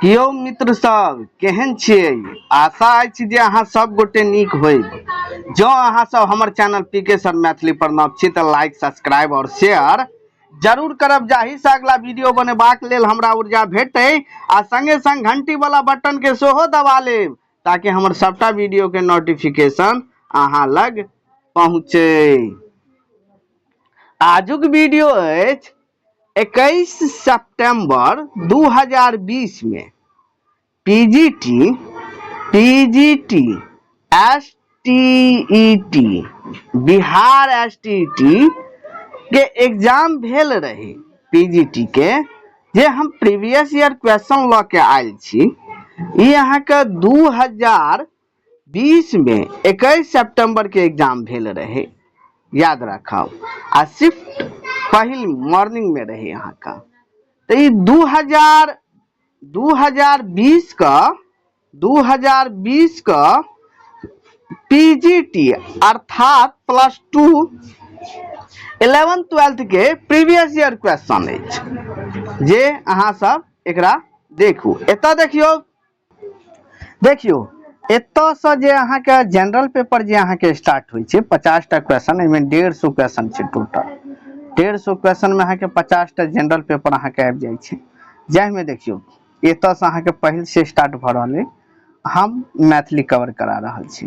कियो मित्र सब केहन छियै। आशा अछि जे अहाँ सब गोटे नीक होय। जो अहाँ सब हमर चैनल पीके सर मैथिली पर नव छी तऽ लाइक सब्सक्राइब और शेयर जरूर करब, जाहि से अगला वीडियो बनेबाक लेल हमरा ऊर्जा भेटै आ संगे संग घंटी वाला बटन के सेहो दबा लेब ताकि हमर सबटा वीडियो के नोटिफिकेशन अहाँ लग पहुँचे। आजुक वीडियो अछि 21 सितंबर 2020 में पीजीटी एसटीईटी बिहार एसटीईटी के एग्जाम भेल रहे। पीजीटी के जे हम प्रीवियस ईयर क्वेश्चन ल के आयल छी, ई अहाँ के 2020 में 21 सितंबर के एग्जाम भेल रहे, याद रखब। आ शिफ्ट पहिल मॉर्निंग में रहे यहाँ का। तो ये 2020 का पीजीटी अर्थात +2 11 12 के प्रीवियस ईयर क्वेश्चन है, जे अहाँ सब एकरा देखू। एत देखियो एतऽ से जे अहाँ के जनरल पेपर जे अहाँ के स्टार्ट होइ छै 50 टा क्वेश्चन, एमे 150 क्वेश्चन छै टोटल। 150 क्वेश्चन में अहाँ के 50 टा जनरल पेपर अहाँ के आबि जाइ छै, जाहिमे देखियो एतऽ से अहाँ के पहिल से स्टार्ट भ रहल है। हम मैथिली कवर करा रहल छी।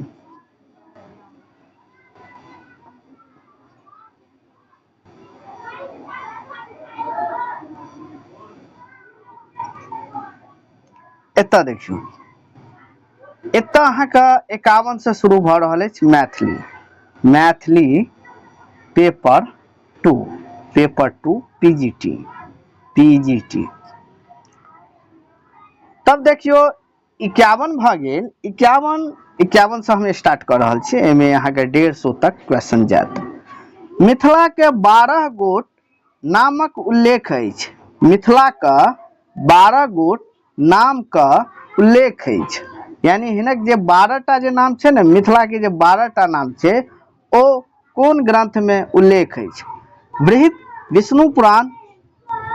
एतऽ देखियो एतऽ अहाँ के 51 से शुरू भ रहल है मैथिली पेपर 2 पीजीटी। तब देखियो 51 भ गेल। 51 से हम स्टार्ट कर रहल छी। एमे अहाँ के 150 तक क्वेश्चन जात। मिथिला के 12 गोट नामक उल्लेख अछि। मिथिला का 12 गोट नाम का उल्लेख अछि, यानी हिनक जे 12 टा जे नाम छै ने, मिथिला के जे 12 टा नाम छै ओ कोन ग्रंथ में उल्लेख अछि। बृहद विष्णु पुराण,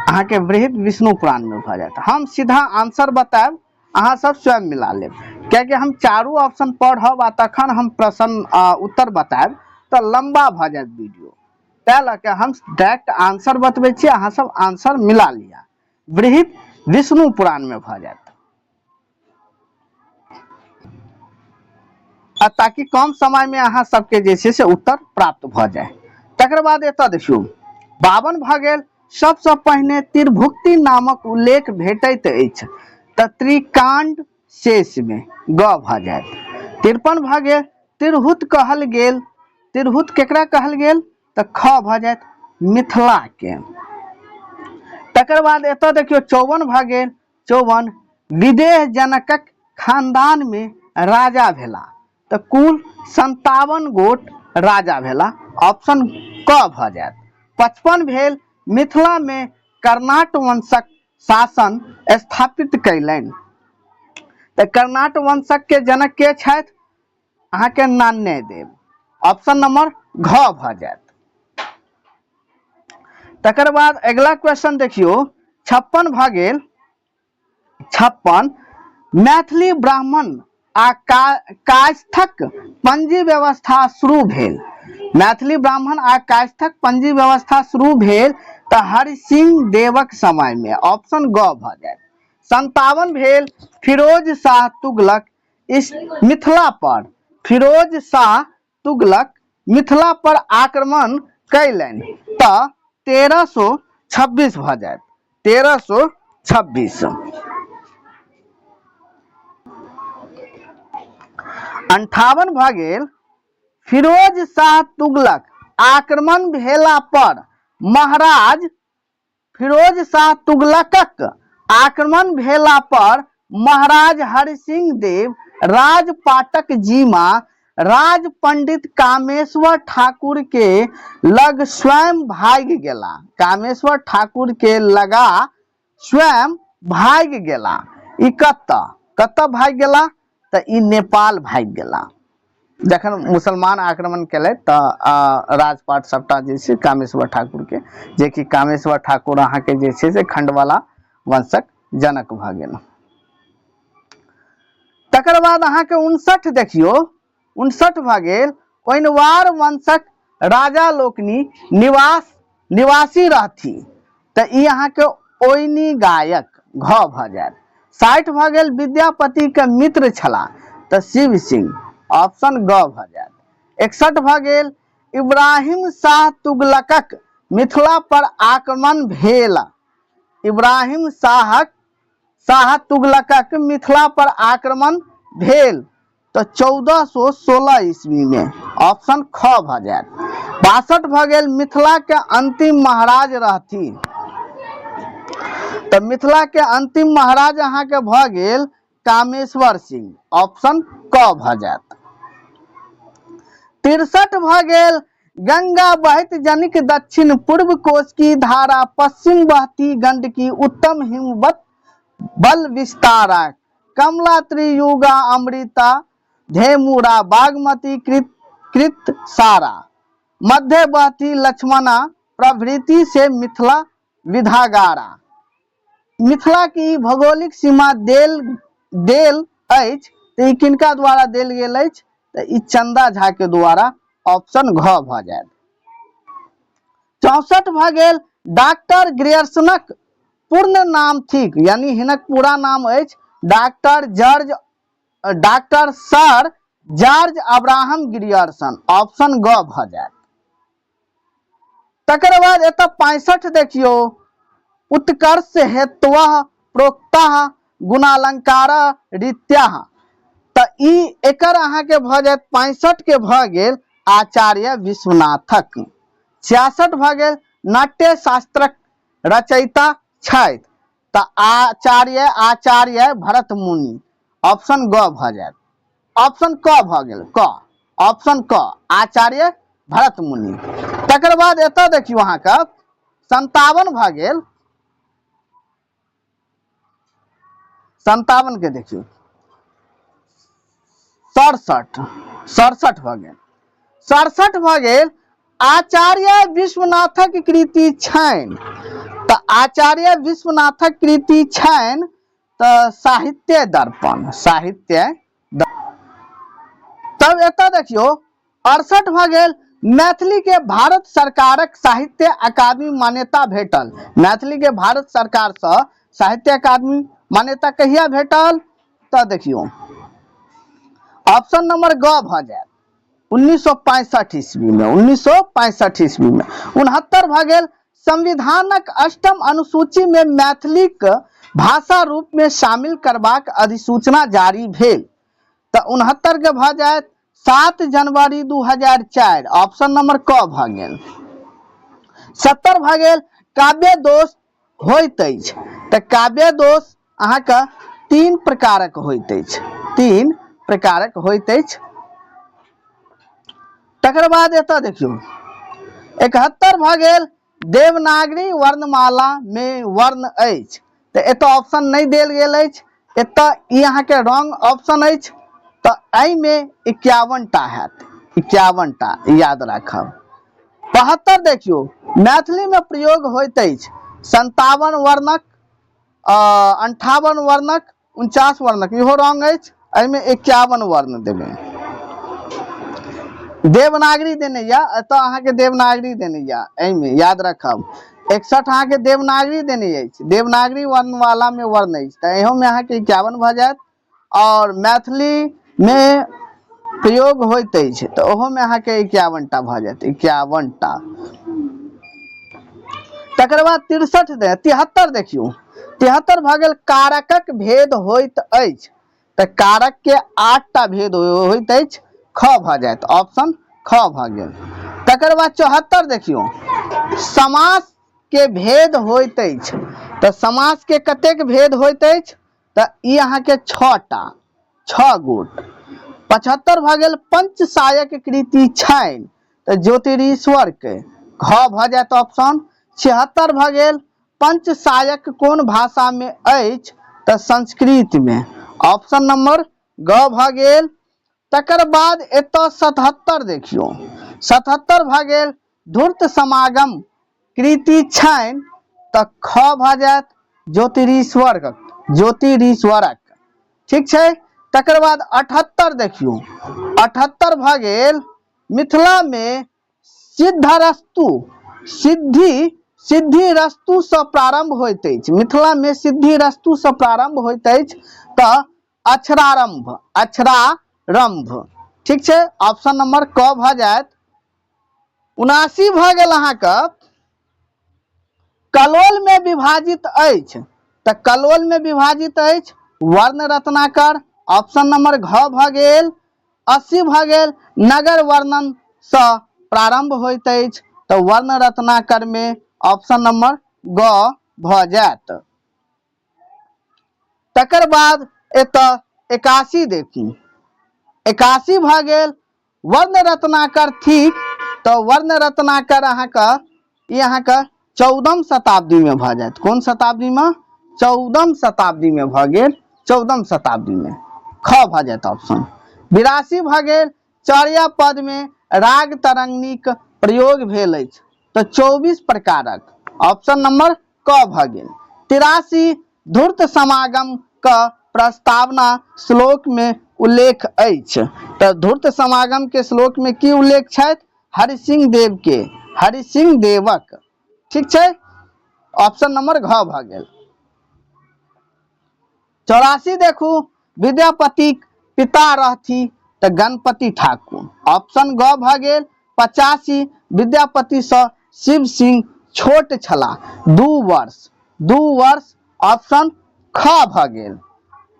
अहाँ के बृहद विष्णु पुराण में भ जात। हम सीधा आंसर बताएब, अहाँ सब स्वयं मिला लेब, क्योंकि हम चारू ऑप्शन पढ़ब आ तखन हम प्रश्न उत्तर बताएब तो लंबा भ जात वीडियो। तै लके हम डायरेक्ट आंसर बतबै छी, अहाँ सब आंसर मिला लिया। बृहद विष्णु पुराण में भ जात, ताकि कम समय में अहाँ सबके जे छै से उत्तर प्राप्त भ जाए। तकर बाद एतऽ देखियो 52 भ गेल। सबसे पहिने त्रिभुक्ति नामक उल्लेख भेटैत अछि त त्रिकांड शेष में ग भ जाएत। 53 भ गेल। तिरहुत कहल गेल। तिरहुत केकरा कहल गेल त ख भ जाएत मिथिला के। तकर बाद एतऽ देखियो 54 भ गेल। 54 विदेह जनकक खानदान में राजा भेला तो कुल 57 गोट राजा भेला, ऑप्शन क भ जाएत। 55 भेल। मिथिला में कर्नाट वंशक शासन स्थापित कैलनि तो कर्नाट वंशक के जनक के छथि, अहाँ के नान्यदेव, ऑप्शन नंबर घ भ जाएत। तकर बाद अगला क्वेश्चन देखियो 56 भ गेल। 56 मैथिली ब्राह्मण आ कायस्थक पंजी व्यवस्था शुरू भेल। मैथिली ब्राह्मण आ कायस्थक पंजी व्यवस्था शुरू भेल तो हरिसिंह देवक समय में, ऑप्शन ग भ जाए। 57 भेल। फिरोज शाह तुगलक इस मिथिला पर, फिरोज शाह तुगलक मिथिला पर आक्रमण कैलनि तो 1326 भ जाए। 1326। 58 भ गेल। फिरोज शाह तुगलक आक्रमण भेला पर महाराज, फिरोज शाह तुगलकक आक्रमण भेला पर महाराज हरिसिंह देव राजपाटक जीमा राज पंडित कामेश्वर ठाकुर के लग स्वयं भाग गेला। कामेश्वर ठाकुर के लगा स्वयं भाग गेला। ई कत्ता भाग गेला तो ई नेपाल भाग गेला। जखन मुसलमान आक्रमण केले तो राजपाट सबटा जे छै कामेश्वर ठाकुर के, जे कि कामेश्वर ठाकुर अहाँ के जे छै से खंडवाला वंशक जनक भ गेल। तकर बाद अहाँ के 59 देखियो, 59 भ गेल ओइनवार वंशक राजा लोकनि निवासी रहथि, त ई अहाँ के ओइनी गायक घ भ जायत। 60 भ गेल विद्यापति के मित्र छला, त शिव सिंह ऑप्शन ग भ जायत। 61 भ गेल इब्राहिम शाह तुगलकक मिथिला पर आक्रमण भेल, इब्राहिम शाह तुगलकक मिथिला पर आक्रमण भेल तो 1416 ईस्वी में, ऑप्शन ख भ जायत। 62 भ गेल मिथिला के अंतिम महाराज रहथि, तो मिथिला के अंतिम महाराज अहाँ के भ गेल कामेश्वर सिंह, ऑप्शन क भ जायत। 63 भ गेल गंगा बहत जनिक दक्षिण पूर्व कोश की धारा, पश्चिम बहती गंडकी उत्तम हिमवत बल विस्तारा, कमला त्रियुगा अमृता धेमुरा, बागमती कृत सारा, मध्य बहती लक्ष्मणा प्रभृति से मिथिला विधागारा। मिथिला की भौगोलिक सीमा देल अछि, तो ई किनका द्वारा देल गेल अछि, तो ई चंदा झा के द्वारा, ऑप्शन घ भ जायत। 64 भ गेल डॉक्टर ग्रियर्सनक पूर्ण नाम थिक, यानी हिनक पूरा नाम अछि doctor sir George Abraham Grierson, option ग भ जायत। तकर बाद एतऽ 65 देखियो उत्कर्ष हेतुः प्रोक्तः गुणालंकार रीत्या, त ई एकर अहाँ के भ जायत 65 के भ गेल आचार्य विश्वनाथक। 66 भ गेल नाट्य शास्त्रक रचयिता छथि, त आचार्य भरत मुनि, ऑप्शन ग भ जायत। ऑप्शन क भ गेल क, ऑप्शन क आचार्य भरत मुनि। तकर बाद एतऽ देखियो अहाँ के 57 भ गेल, 57 के देखियो 67 भ गेल, 67 भ गेल आचार्य विश्वनाथक कृति छनि, त आचार्य विश्वनाथक कृति छनि त साहित्य दर्पण, तब एतऽ देखियो 68 भ गेल मैथिली के भारत सरकारक साहित्य अकादमी मान्यता भेटल, मैथिली के भारत सरकार से साहित्य अकादमी मान्यता कहिया भेटल, त देखियो ऑप्शन नंबर ग भ जायत 1965 ईस्वी में, 1965 ईस्वी में। 69 भ गेल संविधानक 8म अनुसूची में मैथिली के भाषा रूप में शामिल करबाक अधिसूचना जारी भेल, त 69 के भ जायत 7 जनवरी 2004, ऑप्शन नंबर क भ गेल। 70 भ गेल काव्य दोष होइत अछि, त काव्य दोष अहाँ के 3 प्रकारक होइत अछि, 3 प्रकारक होइत अछि। तकर बाद एतऽ देखियो 71 भ गेल देवनागरी वर्णमाला में वर्ण अछि, तो एतऽ ऑप्शन नहीं देल गेल अछि, एतऽ ई अहाँ के रॉन्ग ऑप्शन अछि, तो एहि में 51 टा हैत, 51 टा याद राखब। 72 देखियो मैथिली में प्रयोग होइत अछि 57 वर्णक, 58 वर्णक, 49 वर्णक, इहो रॉन्ग अछि, एहि में 51 वर्ण देबै। देवनागरी देने या, एतऽ अहाँ के देवनागरी देने या, एहि में याद रखब। 61 अहाँ के देवनागरी देने अछि, देवनागरी वर्णमाला में वर्ण अछि, त एहो में अहाँ के 51 भ जायत। और मैथिली में प्रयोग होइत अछि, त ओहो में अहाँ के 51 टा भ जायत, 51 टा। तकर बाद 73 देखियो 73 भ गेल कारकक भेद होइत अछि, त कारक के 8 टा भेद होइत अछि, ख भ जायत, ऑप्शन ख भ गेल। तकर बाद 74 देखियो समास के भेद होइत अछि, त समास के कतेक भेद होइत अछि, त ई अहाँ के 6 टा, 6 गोट। 75 भ गेल पंचसायक कृति छनि, त ज्योतिरीश्वर के घ भ जायत ऑप्शन। 76 भ गेल पंचसायक कोन भाषा में अछि, त संस्कृत में, ऑप्शन नंबर ग भ गेल। तकर बाद एतऽ 77 देखियो 77 भ गेल धूर्त समागम कृति छनि, त ख भ जायत ज्योतिरीश्वरक, ठीक छै। तकर बाद 78 देखियो 78 भ गेल मिथिला में सिद्धरस्तु सिद्धि रस्तु से प्रारंभ होइत अछि। मिथिला में सिद्धि रस्तु से प्रारंभ होइत अछि तऽ अक्षरारंभ ठीक छै। ऑप्शन नंबर क भ जायत। 79 भ गेल अहाँके कलोल में विभाजित अछि तऽ कलोल में विभाजित अछि वर्ण रत्नाकर। ऑप्शन नंबर घ भ गेल। 80 भ गेल नगर वर्णन से प्रारंभ होइत अछि तऽ वर्ण रत्नाकर में ऑप्शन नंबर ग भ जायत। तकर बाद एतऽ 81 देखू 81 भ गेल वर्ण रत्नाकर ठीक तो वर्ण रत्नाकर अहाँके 14वीं शताब्दी में भ जायत। कौन शताब्दी में? 14वीं शताब्दी में भ गेल। 14वीं शताब्दी में ख भ जायत ऑप्शन। 82 भ गेल चौर्या पद में राग तरंगनिक प्रयोग भेल अछि तऽ 24 प्रकारक। ऑप्शन नंबर क भ गेल। 83 धूर्त समागम का प्रस्तावना श्लोक में उल्लेख अछि तऽ धूर्त समागम के श्लोक में की उल्लेख छथि? हरिसिंह देव के, हरिसिंह देवक ठीक छै। ऑप्शन नंबर घ भ गेल। 84 देखू विद्यापति पिता रहथि तऽ गणपति ठाकुर। ऑप्शन ग भ गेल। 85 विद्यापति से शिव सिंह छोट छलाह 2 वर्ष। ऑप्शन ख भ गेल।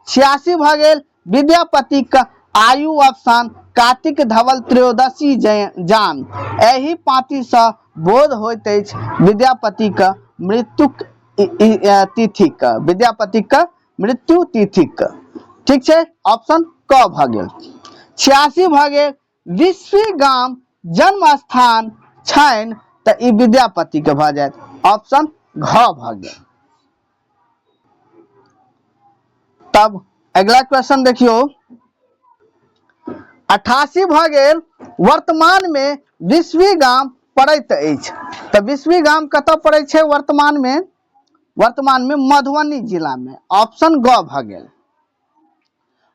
86 भ गेल विद्यापति का आयु अवसान कार्तिक धवल त्रयोदशी जान एहि पाँति से बोध होइत अछि विद्यापति का मृत्युक तिथिक। विद्यापति का मृत्यु तिथिक ठीक छै। ऑप्शन क भ गेल। 86 भ गेल विश्वी गाम जन्म स्थान छनि तऽ ई विद्यापति के भ जायत। ऑप्शन घ भ गेल। तब अगला क्वेश्चन देखियो 88 भ गेल वर्तमान में विश्वी गाम पड़ैत अछि तऽ विश्वी गाम कतऽ पड़ै छै वर्तमान में मधुबनी जिला में। ऑप्शन ग भ गेल।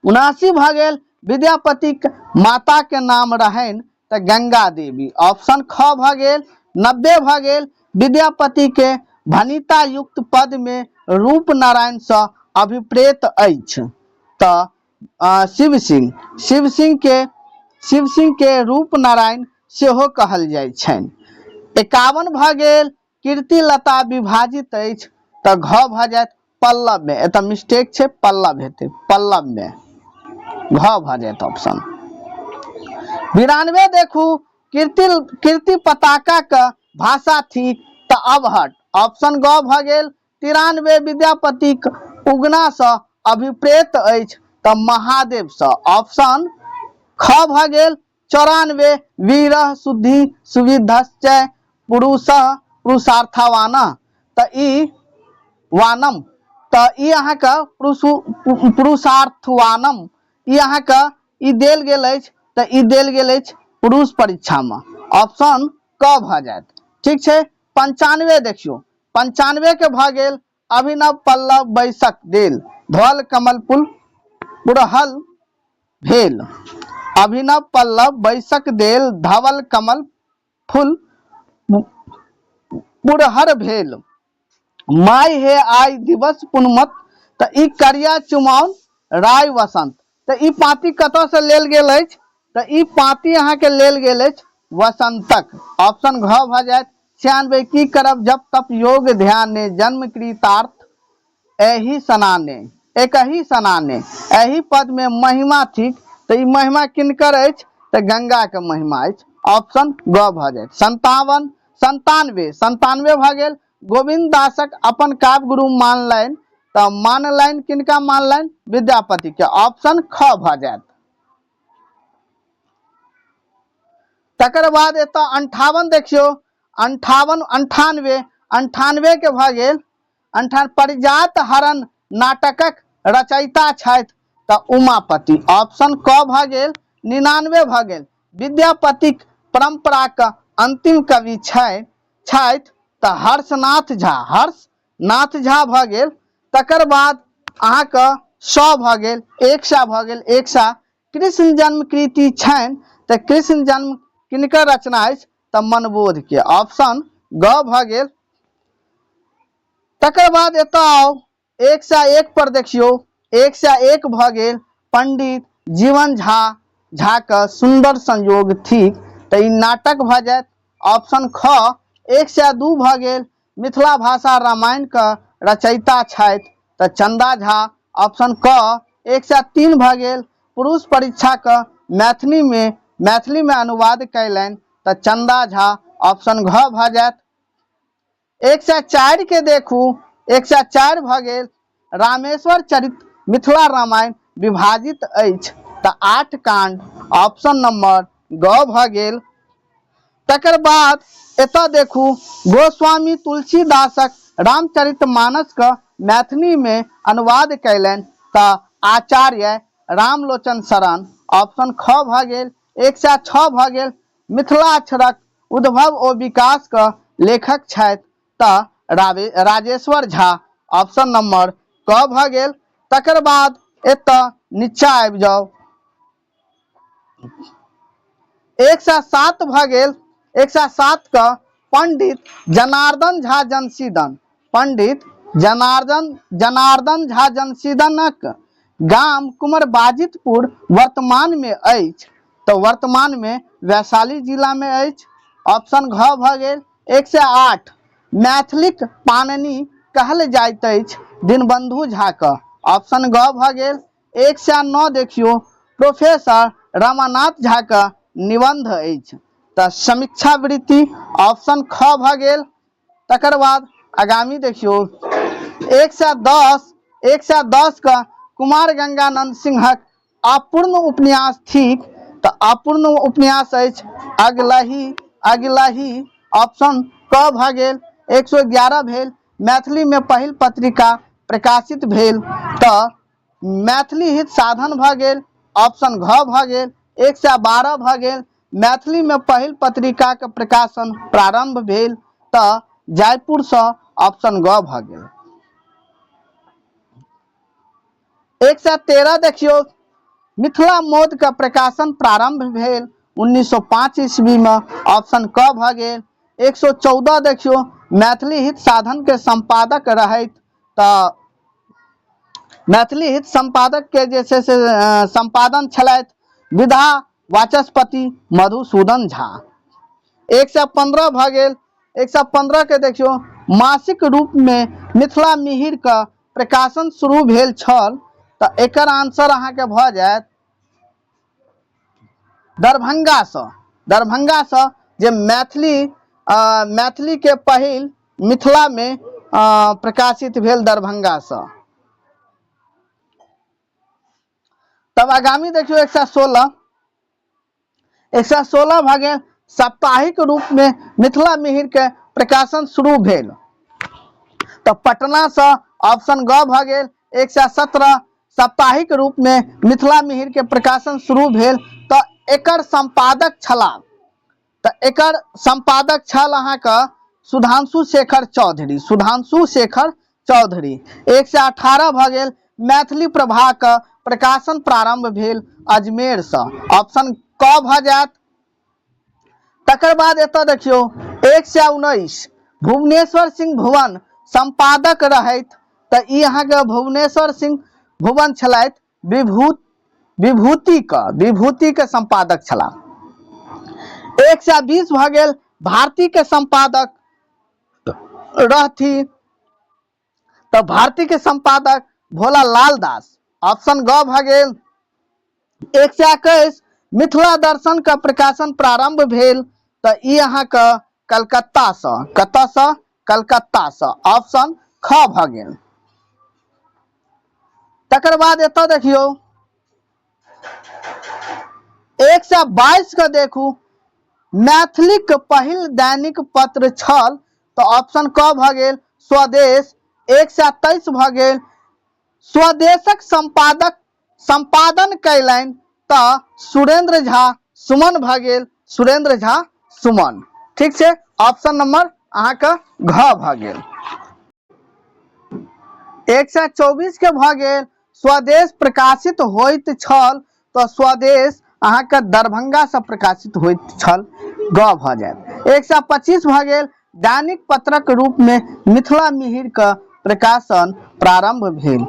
79 भ गेल विद्यापति माता के नाम रहनि तऽ गंगा देवी। ऑप्शन ख भ गेल। 90 भ गेल विद्यापति के भनिता युक्त पद में रूप नारायण से अभिप्रेत अछि तऽ शिव सिंह के रूप नारायण सेहो कहल जाइ छनि। 51 भ गेल कीर्ति लता विभाजित अछि तऽ घ भ जायत पल्लव में। एतऽ मिस्टेक छै पल्लव हेतै पल्लव में घ भ जायत ऑप्शन। 92 देखू कीर्ति पताका का भाषा थी तऽ अवहट। ऑप्शन ग भ गेल। 93 विद्यापति उगना से अभिप्रेत अछि तऽ महादेव से। ऑप्शन ख भ गेल। 94 वीरः शुद्धि सुविधश्च पुरुषार्थवान तऽ ई वानम तऽ ई अहाँके पुरुषार्थवानम ई अहाँके ई देल गेल अछि तऽ ई देल गेल अछि पुरुष परीक्षा में। ऑप्शन क भ जायत ठीक छै। 95 देखियो 95 के भ गेल अभिनव पल्लव बैसक देल धवल कमल पुरहल भेल। अभिनव पल्लव बैसक देल धवल कमल फूल पुरहर भेल। माय हे आय दिवस पुनमत तऽ ई करिया चुमाओन राय वसंत तऽ ई पाँति कतऽ से लेल गेल अछि तऽ ई पाँति अहाँके लेल गेल अछि वसंतक। ऑप्शन घ भ जायत। 96 की करब जब तप योग ध्यान ने जन्म कृतार्थ एहि सनाने एक ही सनाने एहि पद में महिमा थी तो ई महिमा किनकर अछि तऽ गंगा के महिमा अछि। ऑप्शन ग भ जायत। 97 भ गेल गोविंद दासक अपन काव्य गुरु मानलनि तऽ मानलनि किनका मानलनि विद्यापति के। ऑप्शन ख भ जायत। तकर बाद एतऽ 58 देखियो 98 के भ गेल 58 परिजात हरण नाटकक रचयिता छथि तऽ उमापति। ऑप्शन क भ गेल। 99 भ गेल विद्यापतिक परंपरा का अंतिम कवि छथि तऽ हर्षनाथ झा भ गेल। तकर बाद अहाँके 100 भऽ गेल, 100 भऽ गेल, 100 कृष्ण जन्म कृति छनि तऽ कृष्ण जन्म किनकर रचना अछि तऽ मनबोध के, ऑप्शन ग भऽ गेल। तकर बाद एतऽ आउ 101 पर देखियौ, 101 भऽ गेल पंडित जीवन झा का सुंदर संयोग थिक तऽ ई नाटक भऽ जायत, ऑप्शन ख। 102 भऽ गेल मिथिला भाषा रामायण का रचयिता छथि तऽ चंदा झा, ऑप्शन क। 103 भऽ गेल पुरुष परीक्षा का मैथिली में अनुवाद कैलनि तऽ चंदा झा, ऑप्शन घ भऽ जायत। 104 के देखू, 104 भऽ गेल रामेश्वर चरित मिथिला रामायण विभाजित अछि तऽ 8 कांड, ऑप्शन नंबर ग भऽ गेल। तकर बाद एतऽ देखू गोस्वामी तुलसीदासक रामचरितमानस का मैथिली में अनुवाद कैलनि तऽ आचार्य रामलोचन शरण, ऑप्शन ख भऽ गेल। 106 भऽ गेल मिथिलाक्षरक उद्भव ओ विकास का लेखक छथि तऽ राजेश्वर झा, ऑप्शन नंबर क भऽ गेल। तकर बाद एतऽ नीचा आबि जाउ, 107 भऽ गेल 107 का पंडित जनार्दन झा जन्मसिद्ध, पंडित जनार्दन झा जन्मसिद्धनक गाम कुंवरबाजितपुर वर्तमान में अछि तऽ वर्तमान में वैशाली जिला में अछि, ऑप्शन घ भऽ गेल। 108 मैथिलीक पाणिनि कहल जाइत अछि दीनबंधु झा का, ऑप्शन ग भऽ गेल। 109 देखियौ प्रोफेसर रमानाथ झा का निबंध अछि तऽ समीक्षा वृत्ति, ऑप्शन ख भऽ गेल। तकर बाद आगामी देखियौ 110 का कुमार गंगानंद सिंहक अपूर्ण उपन्यास थिक तऽ अपूर्ण उपन्यास अछि अगिलही, ऑप्शन क भऽ गेल। 111 भेल मैथिली में पहिल पत्रिका प्रकाशित भेल तऽ मैथिली हित साधन भऽ गेल, ऑप्शन घ भऽ गेल। 112 भऽ गेल मैथिली में पहिल पत्रिका के प्रकाशन प्रारंभ भेल तऽ जयपुर से, ऑप्शन ग भऽ गेल। 113 देखियौ मिथिला मोद का प्रकाशन प्रारंभ भेल 1905 ईस्वी में, ऑप्शन क भऽ गेल। 114 देखियौ मैथिली हित साधन के संपादक रहैत तऽ मैथिली हित संपादक के जे छै से संपादन छलथि विधा वाचस्पति मधुसूदन झा। 115 भऽ गेल 115 के देखियौ मासिक रूप में मिथिला मिहिर का प्रकाशन शुरू भेल छल तऽ एकर आंसर अहाँके भऽ जायत दरभंगा से जे मैथिली के पहिल मिथिला में प्रकाशित भेल दरभंगा से। तब आगामी देखियो 116 भऽ गेल साप्ताहिक रूप में मिथिला मिहिर के प्रकाशन शुरू भेल तो पटना से, ऑप्शन ग भऽ गेल। 117 साप्ताहिक रूप में मिथिला मिहिर के प्रकाशन शुरू भेल तो एकर संपादक छलाह तऽ एकर संपादक छल अहाँके सुधांशु शेखर चौधरी। 118 भऽ गेल मैथिली प्रभा का प्रकाशन प्रारंभ भेल अजमेर से, ऑप्शन क भऽ जायत। तकर बाद एतऽ देखियौ 119 भुवनेश्वर सिंह भुवन संपादक रहैत तऽ ई अहाँके भुवनेश्वर सिंह भुवन छलथि विभूति के संपादक छलाह। 120 भऽ गेल भारती के संपादक रहथी तऽ भारती के संपादक भोला लाल दास, ऑप्शन ग भऽ गेल। 121 मिथिला दर्शन का प्रकाशन प्रारंभ भेल तऽ ई अहाँके कलकत्ता से, कतऽ से कलकत्ता से, ऑप्शन ख भऽ गेल। तकर बाद एतऽ देखियौ 122 के देखू मैथिलीक पहिल दैनिक पत्र छल तऽ ऑप्शन क भऽ गेल स्वदेश। 123 भऽ गेल स्वदेशक संपादन कैलनि तऽ सुरेंद्र झा सुमन भऽ गेल, सुरेंद्र झा सुमन, ठीक छै, ऑप्शन नंबर अहाँके घ भऽ गेल। 124 के भऽ गेल स्वदेश प्रकाशित होइत छल तो स्वदेश अहाँके दरभंगा से प्रकाशित होइत छल, ग भ जायत। 125 भ गेल दैनिक पत्रक रूप में मिथिला मिहिर का प्रकाशन प्रारंभ भेल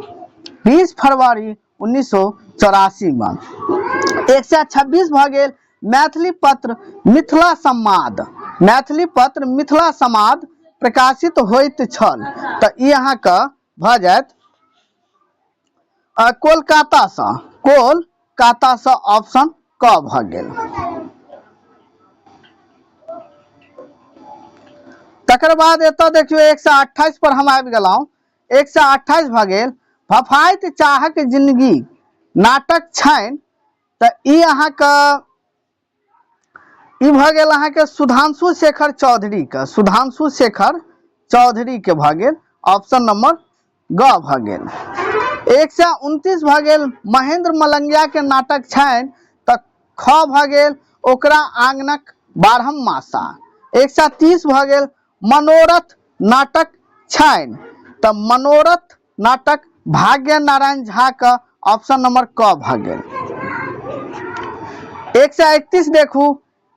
20 फरवरी 1984 में। 126 भ गेल मैथिली पत्र मिथिला संवाद, मैथिली पत्र मिथिला संवाद प्रकाशित होइत छल तो ई अहाँके भ जायत कोलकाता से ऑप्शन क भ गेल। तकर बाद एतऽ देखियो 128 पर हम आबि गेलहुँ। 128 भ गेल फफाइत चाहक जिंदगी नाटक छनि तऽ ई अहाँके ई भ गेल अहाँके सुधांशु शेखर चौधरी के, सुधांशु शेखर चौधरी के भ गेल, ऑप्शन नंबर ग भ गेल। 129 भ गेल महेंद्र मलंगिया के नाटक छनि तऽ ख भ गेल ओकरा आंगनक बारहम मासा। 130 भ गेल मनोरथ नाटक छनि तऽ मनोरथ नाटक भाग्य नारायण झा का, ऑप्शन नंबर क भ गेल। 131 देखू,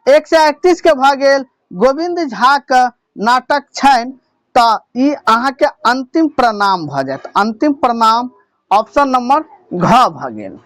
131 के भ गेल गोविंद झा का नाटक छनि तऽ ई अहाँके अंतिम प्रणाम भ जायत, अंतिम प्रणाम, ऑप्शन नंबर घ भ गेल।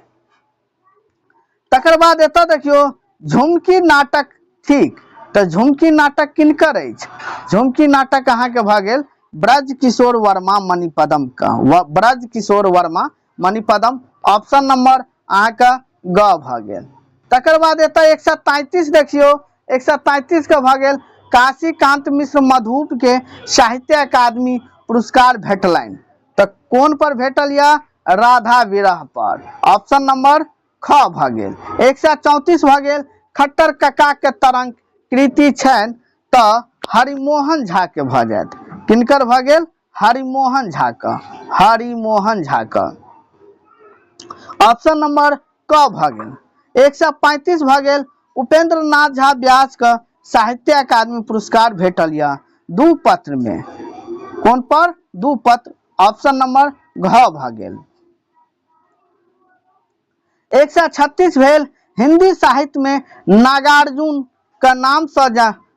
तकर बाद एतऽ देखियो झुमकी नाटक ठीक तो झुमकी नाटक किनकर अछि? झुमकी नाटक अहाँके भ गेल ब्रज किशोर वर्मा मणिपदम का, ब्रज किशोर वर्मा मणिपदम, ऑप्शन नंबर अहाँके ग भ गेल। तकर बाद एतऽ 133 देखियो, 133 के भ गेल काशी कांत मिश्र मधुप के साहित्य अकादमी पुरस्कार भेटलनि तऽ कोन पर भेटल या? राधा विरह पर, ऑप्शन नंबर ख भ गेल। 134 भ गेल खट्टर कक्का के तरंग कृति छनि तऽ हरिमोहन झा के भ जायत, किनकर भ गेल? हरिमोहन झा का, हरिमोहन झा का, ऑप्शन नंबर क भ गेल। 135 भ गेल उपेंद्र नाथ झा व्यास का साहित्य अकादमी पुरस्कार भेटल या दू पत्र में, कौन पर? दू पत्र, ऑप्शन नंबर घ भ गेल। 136 भेल हिंदी साहित्य में नागार्जुन का नाम से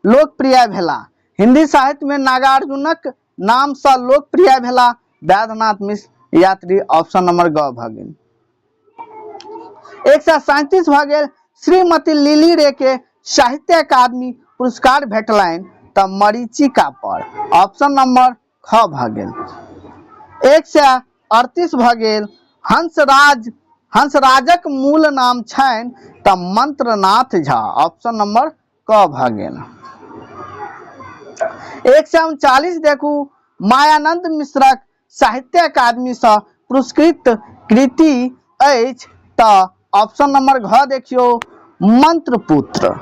लोकप्रिय भेला, हिंदी साहित्य में नागार्जुनक नाम से लोकप्रिय भेला वैद्यनाथ मिश्र यात्री, ऑप्शन नंबर ग भ गेल। 137 भ गेल श्रीमती लिली रे के साहित्य अकादमी पुरस्कार भेटलनि तऽ मरीचिका पर, ऑप्शन नंबर ख भ गेल। 138 भ गेल हंसराजक मूल नाम छनि तऽ मंत्रनाथ झा, ऑप्शन नंबर क भ गेल। 139 देखू मायानंद मिश्रक साहित्य अकादमी से पुरस्कृत कृति अछि तऽ ऑप्शन नंबर घ देखियो मंत्रपुत्र।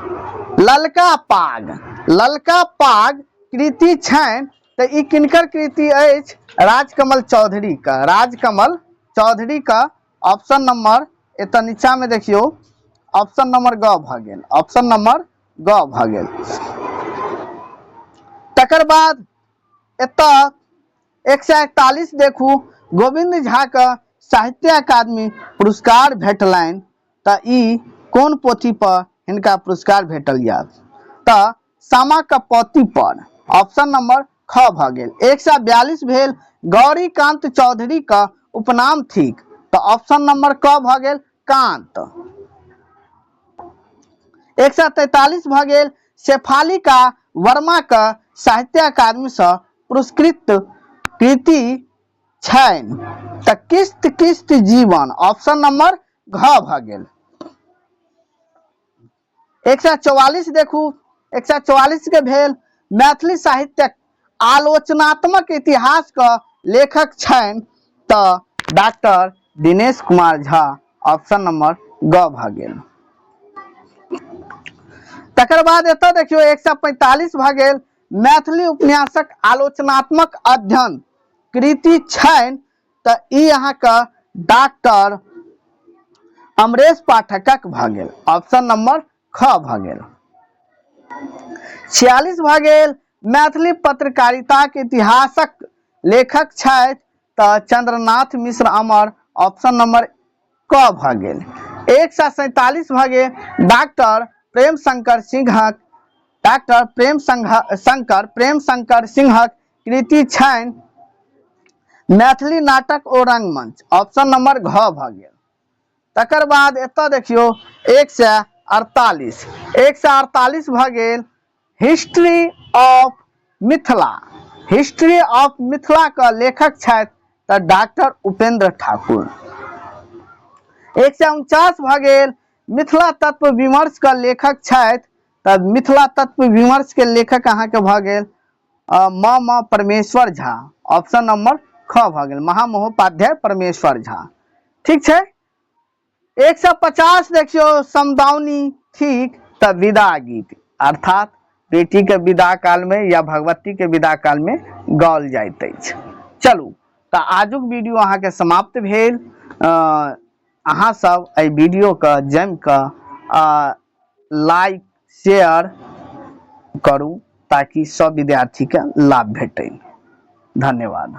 ललका पाग, ललका पाग कृति छनि तऽ ई किनकर कृति अछि? राजकमल चौधरी का, राजकमल चौधरी का, ऑप्शन नंबर एतऽ नीचा में देखियो ऑप्शन नंबर ग भ गेल, ऑप्शन नंबर ग भ गेल। तकर बाद एतऽ 141 देखू गोविंद झा का साहित्य अकादमी पुरस्कार भेटलनि तऽ ई कोन पोथी पर हिनका पुरस्कार भेटल या? तऽ सामा का पोथी पर, ऑप्शन नंबर ख भ गेल। 142 भेल गौरीकांत चौधरी का उपनाम थिक तऽ ऑप्शन नंबर क भ गेल कांत। 143 भ गेल शेफालिका वर्मा का साहित्य अकादमी से पुरस्कृत कृति छनि तऽ किस्त किस्त जीवन, ऑप्शन नंबर घ भ गेल। 144 देखू, 144 के भेल मैथिली साहित्यक आलोचनात्मक इतिहास का लेखक छनि तऽ doctor Dinesh Kumar Jha, option number ग भ गेल। तकर बाद एतऽ देखियो 145 भ गेल मैथिली उपन्यासक आलोचनात्मक अध्ययन कृति छनि तऽ ई अहाँके डॉक्टर अमरेश पाठकक भ गेल, ऑप्शन नंबर ख भ गेल। 46 भ गेल मैथिली पत्रकारिता के इतिहासक लेखक छथि तऽ चंद्रनाथ मिश्र अमर, ऑप्शन नंबर क भ गेल। 147 भ गेल डॉक्टर प्रेम शंकर सिंहक सिंहक कृति छनि मैथिली नाटक ओ रंगमंच, ऑप्शन नंबर घ भ गेल। तकर बाद एतऽ देखियौ 148 भ गेल history of Mithila. History of Mithila का लेखक छथि तऽ डॉक्टर उपेंद्र ठाकुर। 149 भ गेल मिथिला तत्व विमर्श का लेखक छथि तऽ मिथिला तत्व विमर्श के लेखक अहाँके भ गेल म परमेश्वर झा, ऑप्शन नंबर ख भ गेल महामहोपाध्याय परमेश्वर झा। ठीक छै। 150 देखियो समदाउनी ठीक तऽ विदा गीत, अर्थात बेटी के विदा काल में या भगवती के विदा काल में गाओल जाइत अछि। चलू तऽ आजुक वीडियो अहाँ के समाप्त भेल। अहाँ सब एहि वीडियो के जम के लाइक शेयर करू ताकि सब विद्यार्थी के लाभ भेटै। धन्यवाद।